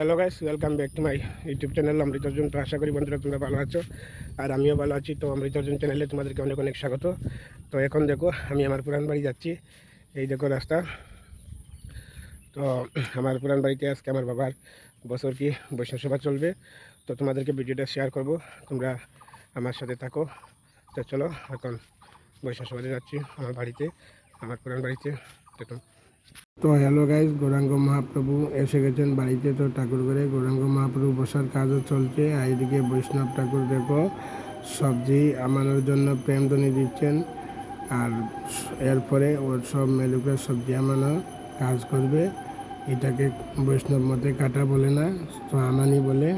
Hello guys, welcome back to my YouTube channel Amrit Arjun. তো আশা করি বন্ধুরা তোমরা ভালো আছো আর আমিও ভালো আছি। তো অমৃত অর্জুন চ্যানেলে তোমাদেরকে অনেক অনেক স্বাগত। তো এখন দেখো আমি আমার পুরান বাড়ি যাচ্ছি। এই দেখো রাস্তা। তো আমার পুরান বাড়িতে আজকে আমার বাবার বছর কি বৈষ্ণব সেবা চলবে। তো তোমাদেরকে ভিডিওটা শেয়ার করব, তোমরা আমার সাথে থাকো। তো চলো এখন বৈষ্ণব সেবাতে যাচ্ছি আমার বাড়িতে, আমার পুরান বাড়িতে। দেখুন। তো হ্যালো গাইজ, গৌরাঙ্গ মহাপ্রভু এসে গেছেন বাড়িতে। তো ঠাকুর ঘরে গৌরাঙ্গ মহাপ্রভু বসার কাজও চলছে। এইদিকে বৈষ্ণব ঠাকুর দেখো সবজি আমানোর জন্য প্রেমধ্বনি দিচ্ছেন। আর এরপরে ওর সব মেলুকে সবজি আমানো কাজ করবে। এটাকে বৈষ্ণব মতে কাটা বলে না, তো আমানি বলে।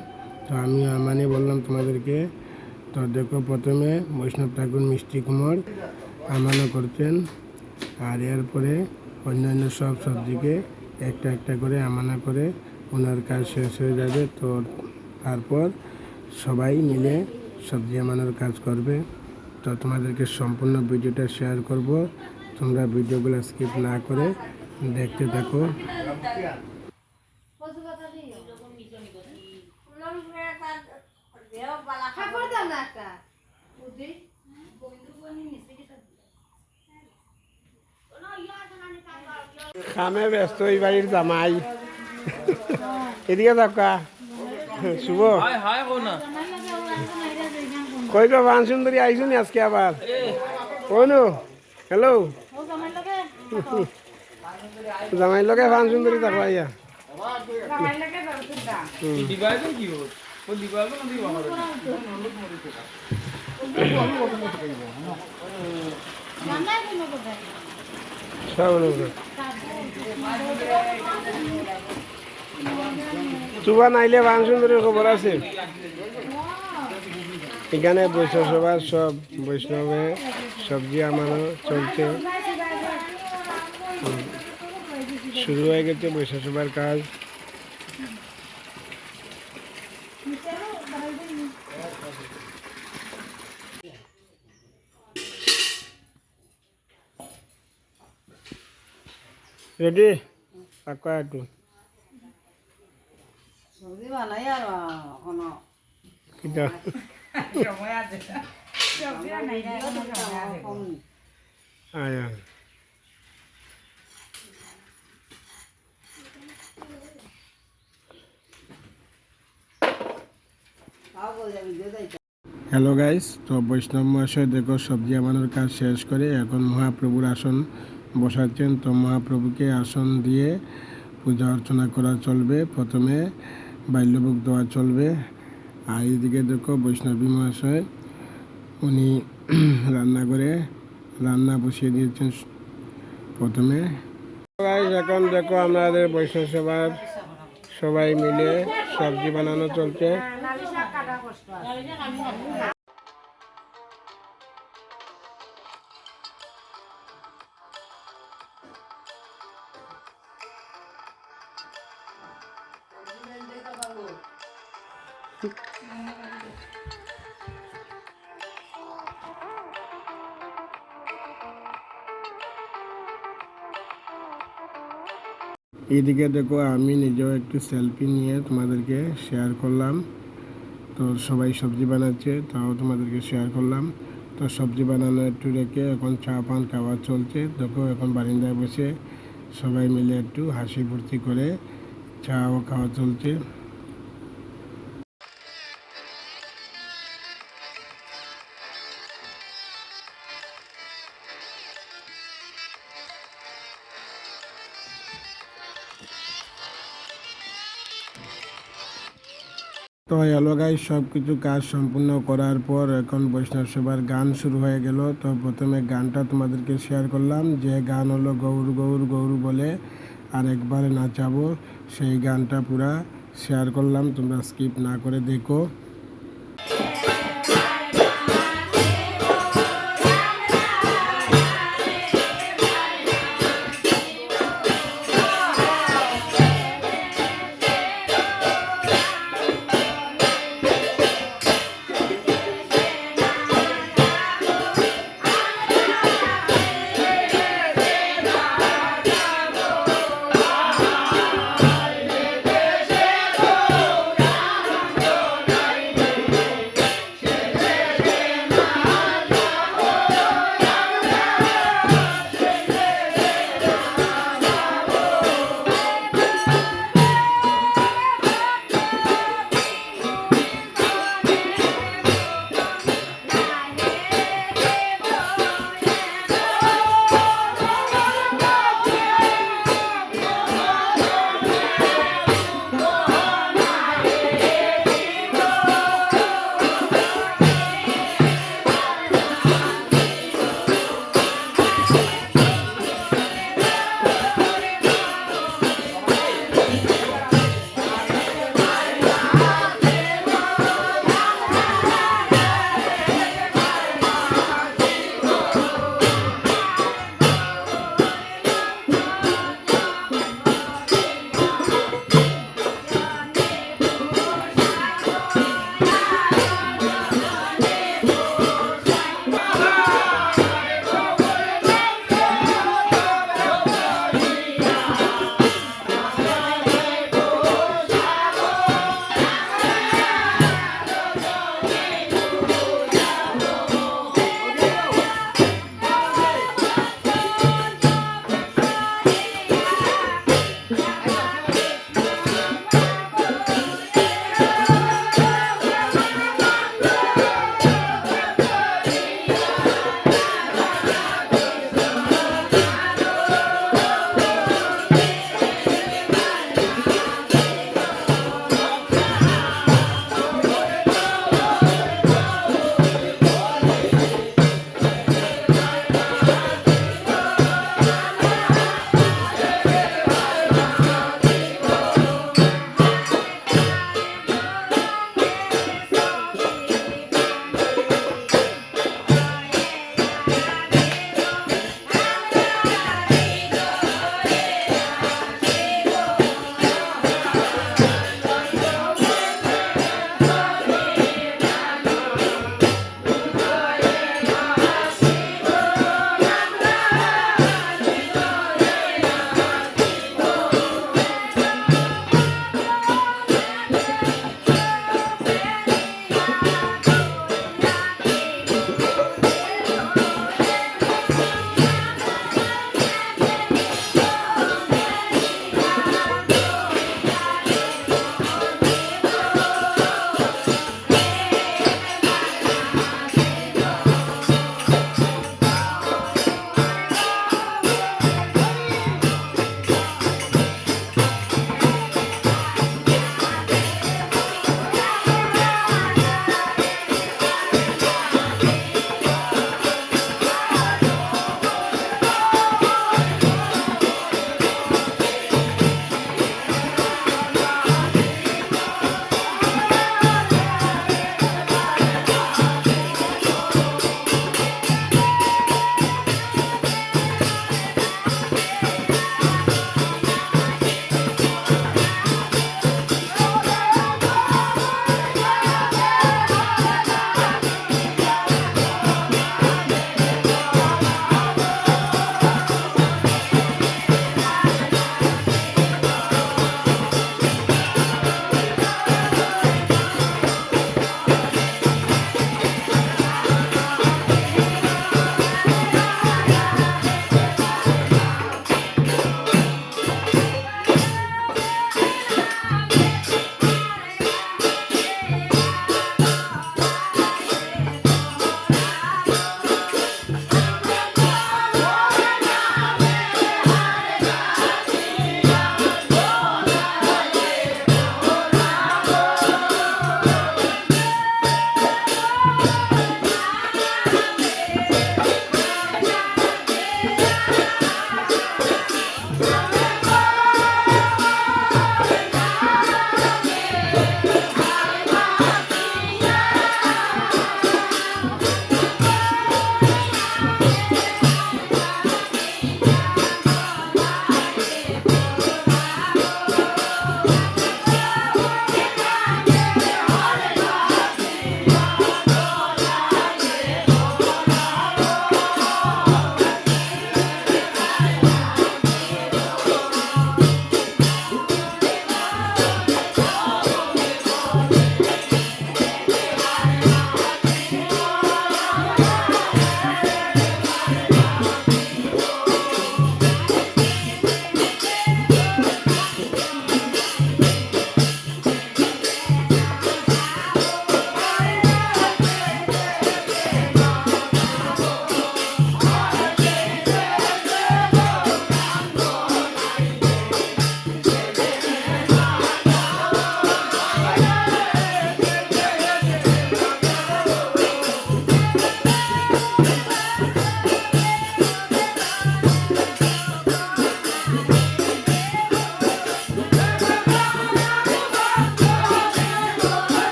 তো আমিও আমানি বললাম তোমাদেরকে। তো দেখো প্রথমে বৈষ্ণব ঠাকুর মিষ্টি কুমড় আমানো করছেন, আর এরপরে অন্যান্য সব সবজিকে একটা একটা করে আমানা করে ওনার কাজ শেষ হয়ে যাবে। তো তারপর সবাই মিলে সবজি আমানোর কাজ করবে। তো তোমাদেরকে সম্পূর্ণ ভিডিওটা শেয়ার করব, তোমরা ভিডিওগুলো স্কিপ না করে দেখতে থাকো। কামে ব্যস্ত এই বাড়ির জামাই। এদিকে থাকা শুভ কই গো বান সুন্দরী আইসুন আজকে আবার। কইনু হ্যালো জামাই লগে বান সুন্দরী থাকবা ইয়া। চুবা নাইলে বান সুন্দরীর খবর আছে। এখানে বৈষ্ণব সভার সব বৈষ্ণবে সবজি আমানো চলছে, শুরু হয়ে গেছে বৈষ্ণব সভার কাজ। রেডি পাকা একটু সবজি বানাই আর কিটা আয়া হ্যালো গাইস, তো বৈষ্ণব মহাশয় দেখো সবজি আমানোর কাজ শেষ করে এখন মহাপ্রভুর আসন বসাচ্ছেন। তো মহাপ্রভুকে আসন দিয়ে পূজা অর্চনা করা চলবে। প্রথমে বাল্যভোগ দেওয়া চলবে। আর এইদিকে দেখো বৈষ্ণবী মহাশয় উনি রান্নাঘরে রান্না বসিয়ে দিয়েছেন প্রথমে। এখন দেখো আমাদের বৈষ্ণব সেবার সবাই মিলে সবজি বানানো চলছে। এইদিকে দেখো আমি নিজেও একটু সেলফি নিয়ে তোমাদেরকে শেয়ার করলাম। তো সবাই সবজি বানাচ্ছে, তাও তোমাদেরকে শেয়ার করলাম। তো সবজি বানানো একটু রেখে এখন চা পান খাওয়া চলছে। দেখো এখন বারিন্দায় বসে সবাই মিলে একটু হাসি ফুর্তি করে চাও খাওয়া চলছে। তো হ্যালো গাইস, সব কিছু কাজ সম্পূর্ণ করার পর এখন বৈষ্ণব সেবার গান শুরু হয়ে গেল। তো প্রথমে গানটা তোমাদেরকে শেয়ার করলাম, যে গান হলো গৌর গৌর গৌর বলে আরেকবার নাচাবো, সেই গানটা পুরা শেয়ার করলাম, তোমরা স্কিপ না করে দেখো।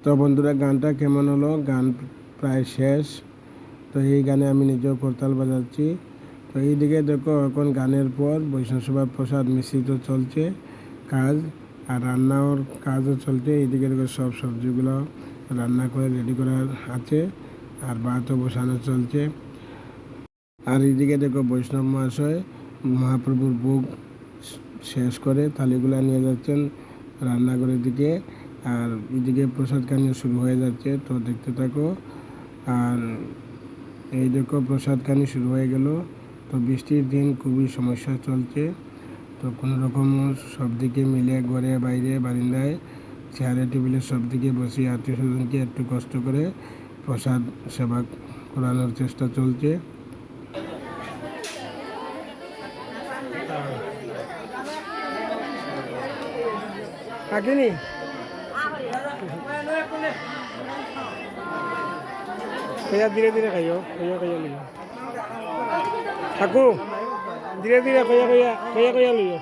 তো বন্ধুরা গানটা কেমন হলো? গান প্রায় শেষ। তো এই গানে আমি নিজেও করতাল বাজাচ্ছি। তো এইদিকে দেখো এখন গানের পর বৈষ্ণব প্রসাদ মিশ্রিত চলছে কাজ, আর রান্নার কাজও চলছে। এইদিকে দেখো সব সবজিগুলো রান্না করে রেডি করা আছে, আর ভাতও বসানো চলছে। আর এইদিকে দেখো বৈষ্ণব মহাশয় মহাপ্রভুর ভোগ শেষ করে থালিগুলো নিয়ে যাচ্ছেন রান্নাঘরের দিকে, আর এদিকে প্রসাদ খানিও শুরু হয়ে যাচ্ছে। তো দেখতে থাকো। আর এই দেখো প্রসাদ খানি শুরু হয়ে গেল। তো বৃষ্টির দিন খুবই সমস্যা চলছে। তো কোনো রকম সব দিকে মিলে ঘরে বাইরে বারিন্দায় চেয়ারে টেবিলে সব দিকে বসে আত্মীয় স্বজনকে একটু কষ্ট করে প্রসাদ সেবা করানোর চেষ্টা চলছে। থাকিনি ধীরে ধীরে খাইও, খাইয়া লিও থাকো, ধীরে ধীরে খাইয়া লিও।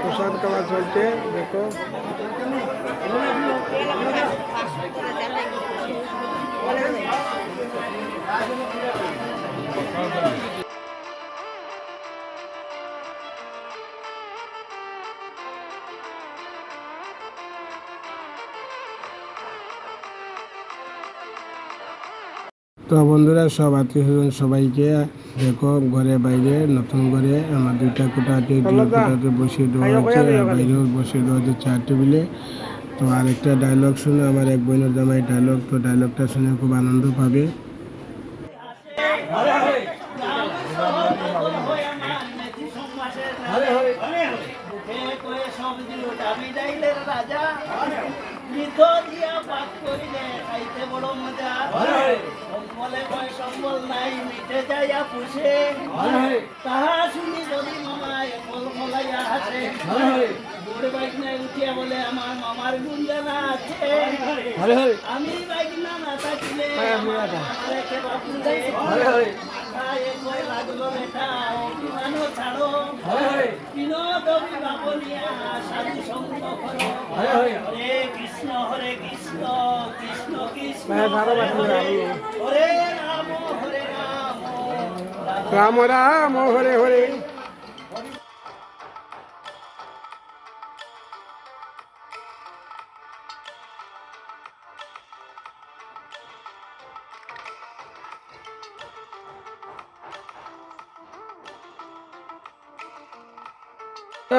প্রসাদ খাওয়া চলছে দেখো। তো বন্ধুরা সব আত্মীয় স্বজন সবাইকে দেখো ঘরে বাইরে নতুন করে আমার দুইটা কোটাতে বসিয়ে দেওয়া হচ্ছে, আর বাইরেও বসিয়ে দেওয়া হচ্ছে চেয়ার টেবিলে। তো আরেকটা ডায়লগ শুনে আমার এক বোনের জামাই ডায়লগ, তো ডায়লগটা শুনে খুব আনন্দ পাবে। সম্বল নাই মিটে যাইয়া পুষে, তাহা শুনি যদি মামায় ফল ফলাইয়া হাসে, বুড়ে বাইক নাই উঠিয়া বলে আমার মামার গুণ জানা আছে, আমি বাইক না না থাকিলে লাগলো বেটা অভিমানও ছাড়ো, বিনোদবী বাবনিয়া সাধু সঙ্গ করো, হরে কৃষ্ণ কৃষ্ণ কৃষ্ণ হরে রাম রাম রাম হরে হরে।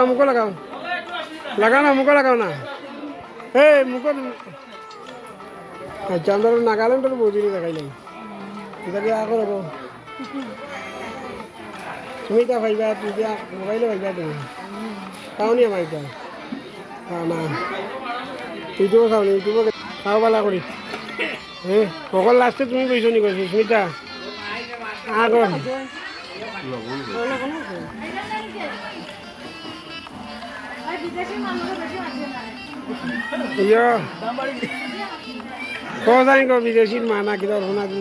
মুখো লাগাও, লাগাও না, মুখো লাগাও না। এই মুখো আচ্ছা, আমরা নাগাল্যান্ডের বৌদিনি দেখাইলাম, এটা দিয়ে আগে রব তুমি তা ভাইবা, তুই দিয়া মোবাইলে ভাইবা তুমি খাওনি আমার এটা না, ইউটিউবে খাওনি, ইউটিউবে খাও পালা করি। হ্যাঁ সকল লাস্টে তুমি কইছো নি কইছো স্মিতা আগর ইয়া কোথায় গো বিদেশির মানা কিতা রোনা দি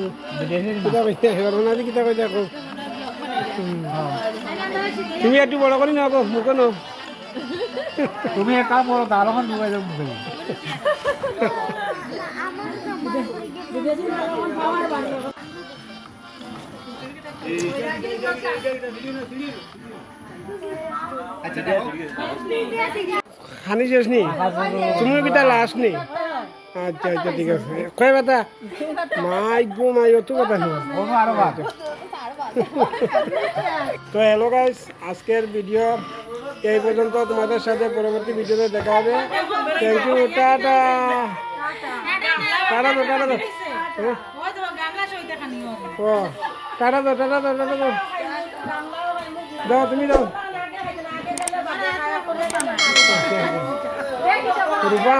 কিতা কইতে রোনা দি কিতা কইতে কো তুমি একটু বড় করি না গো মুখ ন তুমি এক কাম করো তাহলে এখন ঢুকাই যাবো খানি শেষ নি তুমি কিতা লাস্ট নি আচ্ছা আচ্ছা ঠিক আছে কয় কথা মাই গো মাই অত কথা নেই তো হ্যালো গাইস আজকের ভিডিও এই পর্যন্ত, তোমাদের সাথে পরবর্তী ভিডিওতে দেখা হবে। থ্যাংক ইউ, টাটা টাটা টাটা টাটা ও টাটা দাও টাটা দাও টাটা দাও দাও তুমি দাও রূপা